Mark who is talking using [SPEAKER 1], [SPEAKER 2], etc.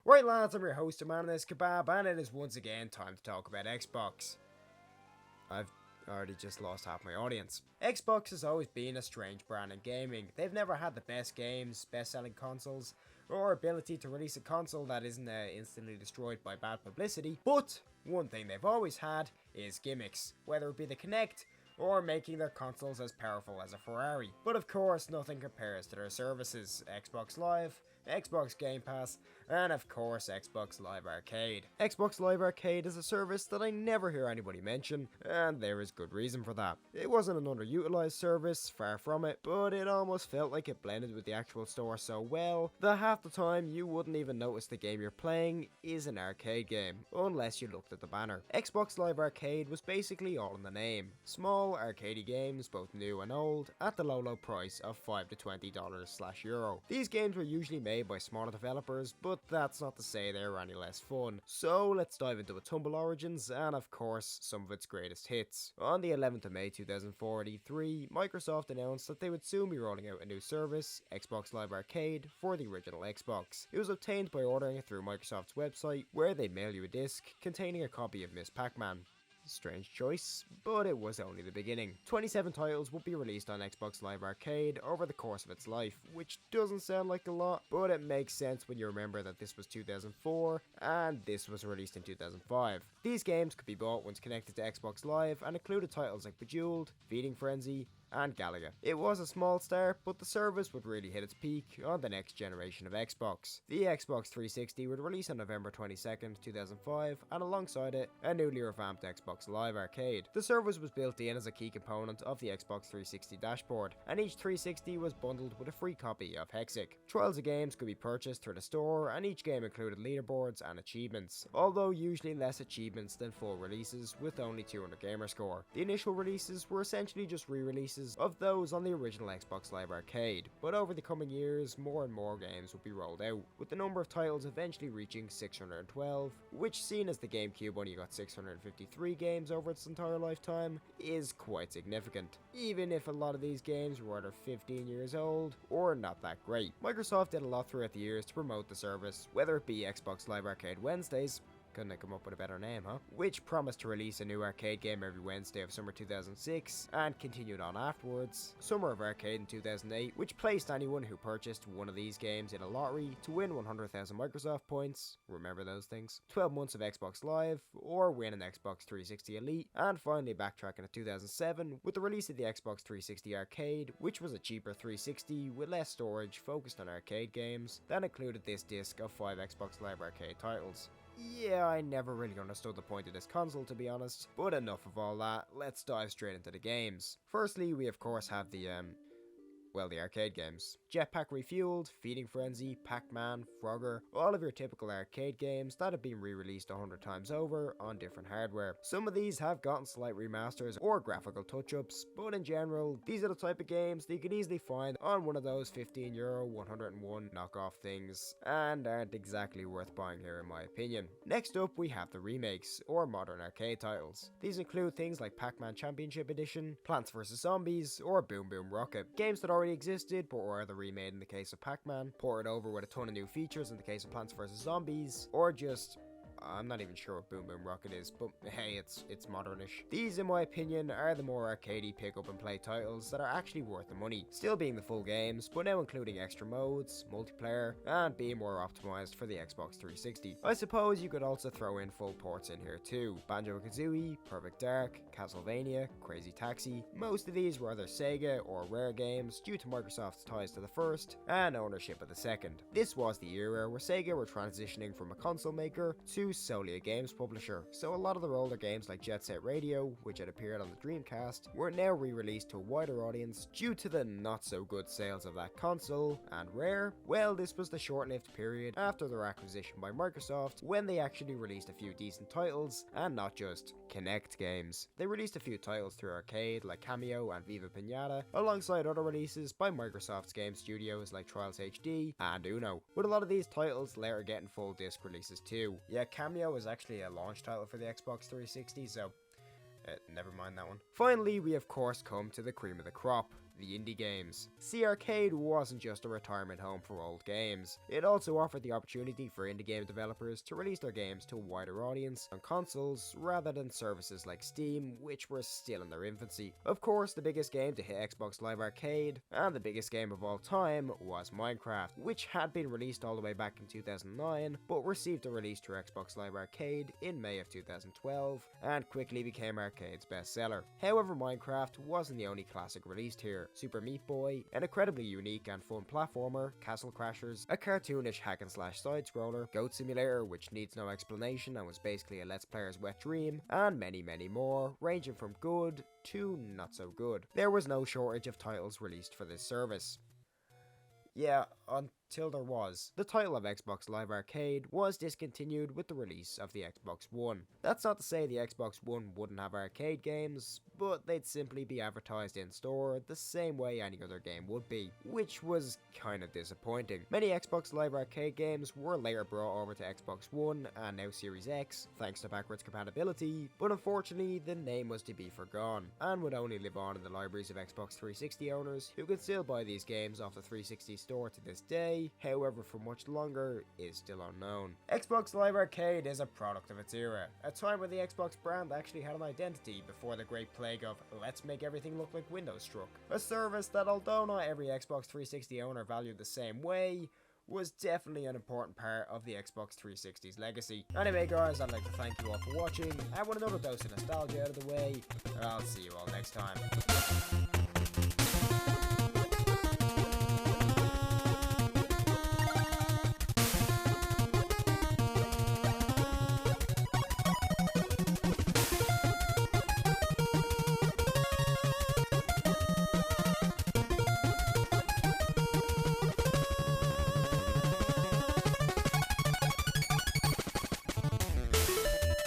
[SPEAKER 1] Right lads, I'm your host Man And His Kebab, and it is once again time to talk about Xbox. I've already just lost half my audience. Xbox has always been a strange brand in gaming. They've never had the best games, best selling consoles, or ability to release a console that isn't instantly destroyed by bad publicity, but one thing they've always had is gimmicks, whether it be the Kinect or making their consoles as powerful as a Ferrari. But of course, nothing compares to their services: Xbox Live, Xbox Game Pass, and of course Xbox Live Arcade. Xbox Live Arcade is a service that I never hear anybody mention, and there is good reason for that. It wasn't an underutilized service, far from it, but it almost felt like it blended with the actual store so well that half the time you wouldn't even notice the game you're playing is an arcade game, unless you looked at the banner. Xbox Live Arcade was basically all in the name. Small arcadey games, both new and old, at the low price of $5 to $20/euro. These games were usually made by smaller developers, but that's not to say they were any less fun. So let's dive into its humble origins and of course some of its greatest hits. On the 11th of May 2004 at E3, Microsoft announced that they would soon be rolling out a new service, Xbox Live Arcade, for the original Xbox. It was obtained by ordering it through Microsoft's website, where they'd mail you a disc containing a copy of Miss Pac-Man. Strange choice, but it was only the beginning. 27 titles would be released on Xbox Live Arcade over the course of its life, which doesn't sound like a lot, but it makes sense when you remember that this was 2004 and this was released in 2005. These games could be bought once connected to Xbox Live and included titles like Bejeweled, Feeding Frenzy, and Galaga. It was a small start, but the service would really hit its peak on the next generation of Xbox. The Xbox 360 would release on November 22nd, 2005, and alongside it, a newly revamped Xbox Live Arcade. The service was built in as a key component of the Xbox 360 dashboard, and each 360 was bundled with a free copy of Hexic. Trials of games could be purchased through the store, and each game included leaderboards and achievements, although usually less achievements than full releases with only 200 gamer score. The initial releases were essentially just re-releases of those on the original Xbox Live Arcade, but over the coming years more and more games would be rolled out, with the number of titles eventually reaching 612, which, seen as the GameCube only got 653 games over its entire lifetime, is quite significant, even if a lot of these games were either 15 years old or not that great. Microsoft did a lot throughout the years to promote the service, whether it be Xbox Live Arcade Wednesdays, couldn't I come up with a better name, huh? Which promised to release a new arcade game every Wednesday of summer 2006, and continued on afterwards. Summer of Arcade in 2008, which placed anyone who purchased one of these games in a lottery to win 100,000 Microsoft points, remember those things? 12 months of Xbox Live, or win an Xbox 360 Elite, and finally backtracking to 2007 with the release of the Xbox 360 Arcade, which was a cheaper 360 with less storage focused on arcade games, that included this disc of 5 Xbox Live Arcade titles. Yeah, I never really understood the point of this console, to be honest, but enough of all that, let's dive straight into the games. Firstly, we of course have the arcade games. Jetpack Refueled, Feeding Frenzy, Pac-Man, Frogger, all of your typical arcade games that have been re-released 100 times over on different hardware. Some of these have gotten slight remasters or graphical touch-ups, but in general, these are the type of games that you could easily find on one of those €15, 101 knockoff things, and aren't exactly worth buying here in my opinion. Next up, we have the remakes, or modern arcade titles. These include things like Pac-Man Championship Edition, Plants vs Zombies, or Boom Boom Rocket. Games that already existed but were either remade in the case of Pac-Man, ported over with a ton of new features in the case of Plants vs Zombies, or just I'm not even sure what Boom Boom Rocket is, but hey, it's modernish. These, in my opinion, are the more arcadey pick up and play titles that are actually worth the money, still being the full games, but now including extra modes, multiplayer, and being more optimized for the Xbox 360. I suppose you could also throw in full ports in here too. Banjo and Kazooie, Perfect Dark, Castlevania, Crazy Taxi. Most of these were either Sega or Rare games due to Microsoft's ties to the first and ownership of the second. This was the era where Sega were transitioning from a console maker to solely a games publisher, so a lot of their older games like Jet Set Radio, which had appeared on the Dreamcast, were now re-released to a wider audience due to the not so good sales of that console. And Rare, well, this was the short-lived period after their acquisition by Microsoft when they actually released a few decent titles and not just Kinect games. They released a few titles through arcade like Cameo and Viva Pinata, alongside other releases by Microsoft's game studios like Trials HD and Uno, with a lot of these titles later getting full disc releases too. Yeah, Cameo was actually a launch title for the Xbox 360, so never mind that one. Finally, we of course come to the cream of the crop, the indie games. See, Arcade wasn't just a retirement home for old games. It also offered the opportunity for indie game developers to release their games to a wider audience on consoles rather than services like Steam, which were still in their infancy. Of course, the biggest game to hit Xbox Live Arcade, and the biggest game of all time, was Minecraft, which had been released all the way back in 2009, but received a release through Xbox Live Arcade in May of 2012, and quickly became Arcade's bestseller. However, Minecraft wasn't the only classic released here. Super Meat Boy, an incredibly unique and fun platformer, Castle Crashers, a cartoonish hack and slash side-scroller, Goat Simulator, which needs no explanation and was basically a Let's Player's wet dream, and many more, ranging from good to not so good. There was no shortage of titles released for this service. Yeah, until there was. The title of Xbox Live Arcade was discontinued with the release of the Xbox One. That's not to say the Xbox One wouldn't have arcade games, but they'd simply be advertised in store the same way any other game would be, which was kind of disappointing. Many Xbox Live Arcade games were later brought over to Xbox One and now Series X, thanks to backwards compatibility, but unfortunately the name was to be forgone, and would only live on in the libraries of Xbox 360 owners, who could still buy these games off the 360 store to this day. However, for much longer is still unknown. Xbox Live Arcade is a product of its era, a time where the Xbox brand actually had an identity before the great plague of let's make everything look like Windows struck. A service that, although not every Xbox 360 owner valued the same way, was definitely an important part of the Xbox 360's legacy. Anyway guys, I'd like to thank you all for watching, and with another dose of nostalgia out of the way, I'll see you all next time.